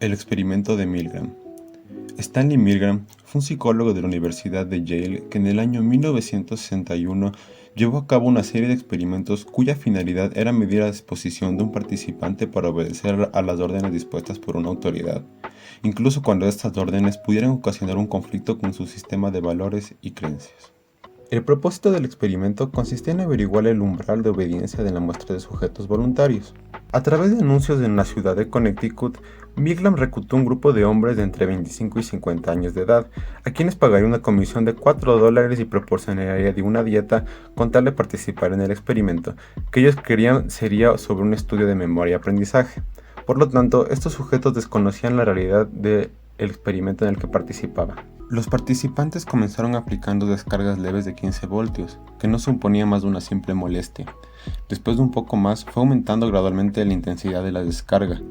El experimento de Milgram. Stanley Milgram fue un psicólogo de la Universidad de Yale que en el año 1961 llevó a cabo una serie de experimentos cuya finalidad era medir la disposición de un participante para obedecer a las órdenes dispuestas por una autoridad, incluso cuando estas órdenes pudieran ocasionar un conflicto con su sistema de valores y creencias. El propósito del experimento consistía en averiguar el umbral de obediencia de la muestra de sujetos voluntarios. A través de anuncios en la ciudad de Connecticut, Milgram reclutó un grupo de hombres de entre 25 y 50 años de edad, a quienes pagaría una comisión de $4 y proporcionaría de una dieta con tal de participar en el experimento, que ellos querían sería sobre un estudio de memoria y aprendizaje. Por lo tanto, estos sujetos desconocían la realidad del experimento en el que participaban. Los participantes comenzaron aplicando descargas leves de 15 voltios, que no suponía más de una simple molestia. Después de un poco más, fue aumentando gradualmente la intensidad de la descarga.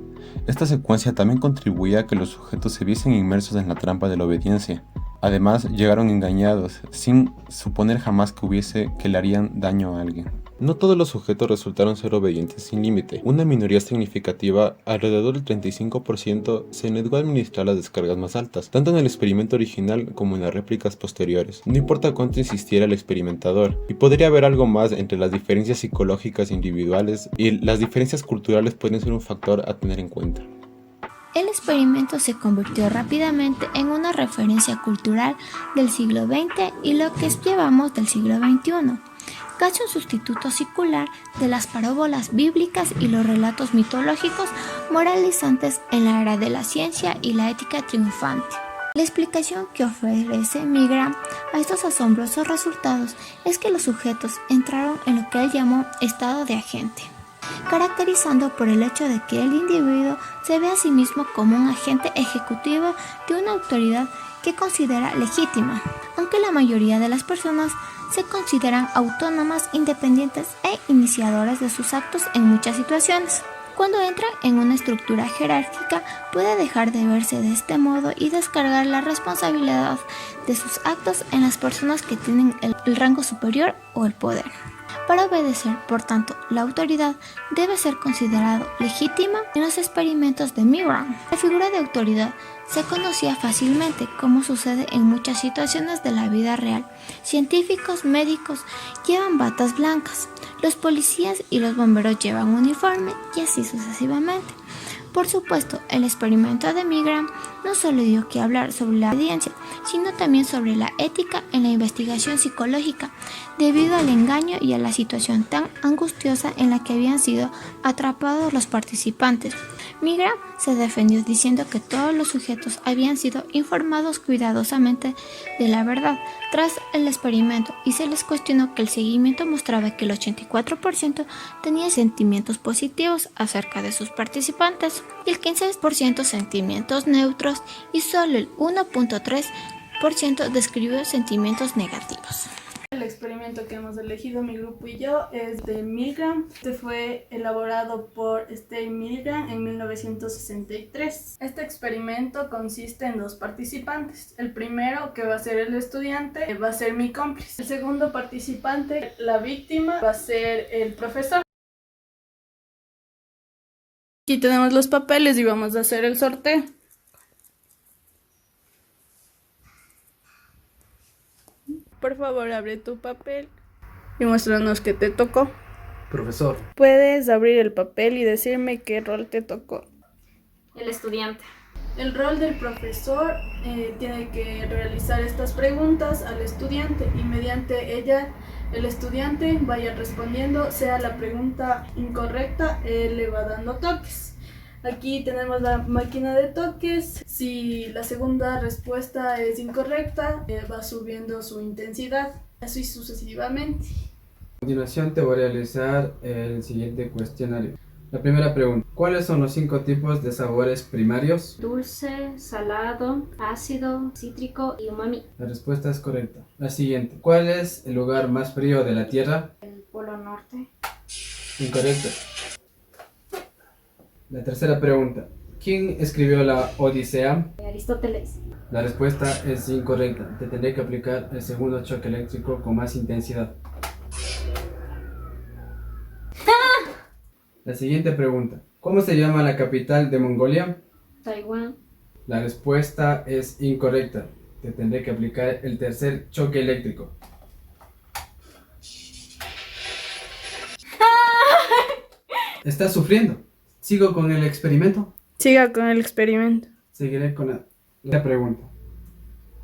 Esta secuencia también contribuía a que los sujetos se viesen inmersos en la trampa de la obediencia. Además, llegaron engañados, sin suponer jamás que le harían daño a alguien. No todos los sujetos resultaron ser obedientes sin límite. Una minoría significativa, alrededor del 35%, se negó a administrar las descargas más altas, tanto en el experimento original como en las réplicas posteriores. No importa cuánto insistiera el experimentador, y podría haber algo más entre las diferencias psicológicas individuales y las diferencias culturales pueden ser un factor a tener en cuenta. El experimento se convirtió rápidamente en una referencia cultural del siglo XX y lo que llevamos del siglo XXI, casi un sustituto secular de las parábolas bíblicas y los relatos mitológicos moralizantes en la era de la ciencia y la ética triunfante. La explicación que ofrece Milgram a estos asombrosos resultados es que los sujetos entraron en lo que él llamó estado de agente, caracterizando por el hecho de que el individuo se ve a sí mismo como un agente ejecutivo de una autoridad que considera legítima, aunque la mayoría de las personas se consideran autónomas, independientes e iniciadoras de sus actos en muchas situaciones. Cuando entra en una estructura jerárquica, puede dejar de verse de este modo y descargar la responsabilidad de sus actos en las personas que tienen el rango superior o el poder. Para obedecer, por tanto, la autoridad debe ser considerado legítima en los experimentos de Milgram. La figura de autoridad se conocía fácilmente, como sucede en muchas situaciones de la vida real. Científicos, médicos llevan batas blancas, los policías y los bomberos llevan uniforme y así sucesivamente. Por supuesto, el experimento de Milgram no solo dio que hablar sobre la obediencia, sino también sobre la ética en la investigación psicológica, debido al engaño y a la situación tan angustiosa en la que habían sido atrapados los participantes. Milgram se defendió diciendo que todos los sujetos habían sido informados cuidadosamente de la verdad tras el experimento y se les cuestionó que el seguimiento mostraba que el 84% tenía sentimientos positivos acerca de sus participantes y el 15% sentimientos neutros y solo el 1.3% describió sentimientos negativos. El experimento que hemos elegido mi grupo y yo es de Milgram. Este fue elaborado por Stanley Milgram en 1963. Este experimento consiste en dos participantes. El primero, que va a ser el estudiante, va a ser mi cómplice. El segundo participante, la víctima, va a ser el profesor. Aquí tenemos los papeles y vamos a hacer el sorteo. Por favor, abre tu papel y muéstranos qué te tocó. Profesor. Puedes abrir el papel y decirme qué rol te tocó. El estudiante. El rol del profesor tiene que realizar estas preguntas al estudiante y mediante ella el estudiante vaya respondiendo, sea la pregunta incorrecta, él le va dando toques. Aquí tenemos la máquina de toques. Si la segunda respuesta es incorrecta, va subiendo su intensidad, así sucesivamente. A continuación te voy a realizar el siguiente cuestionario. La primera pregunta: ¿cuáles son los 5 tipos de sabores primarios? Dulce, salado, ácido, cítrico y umami. La respuesta es correcta. La siguiente: ¿cuál es el lugar más frío de la Tierra? El Polo Norte. Incorrecto. La tercera pregunta: ¿quién escribió la Odisea? Aristóteles. La respuesta es incorrecta. Te tendré que aplicar el segundo choque eléctrico con más intensidad. La siguiente pregunta: ¿cómo se llama la capital de Mongolia? Taiwán. La respuesta es incorrecta. Te tendré que aplicar el tercer choque eléctrico. ¿Estás sufriendo? ¿Sigo con el experimento? Siga con el experimento. Seguiré con la pregunta.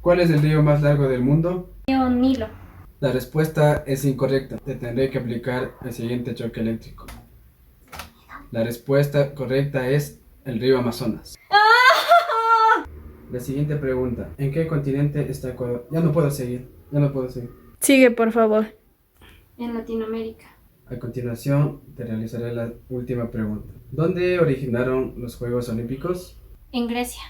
¿Cuál es el río más largo del mundo? Río Nilo. La respuesta es incorrecta. Te tendré que aplicar el siguiente choque eléctrico. La respuesta correcta es el río Amazonas. La siguiente pregunta. ¿En qué continente está Ecuador? Ya no puedo seguir. Sigue, por favor. En Latinoamérica. A continuación, te realizaré la última pregunta. ¿Dónde originaron los Juegos Olímpicos? En Grecia.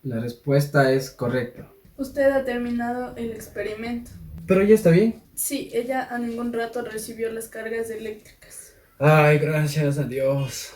La respuesta es correcta. Usted ha terminado el experimento. Pero ya está bien. Sí, ella a ningún rato recibió las cargas eléctricas. Ay, gracias a Dios.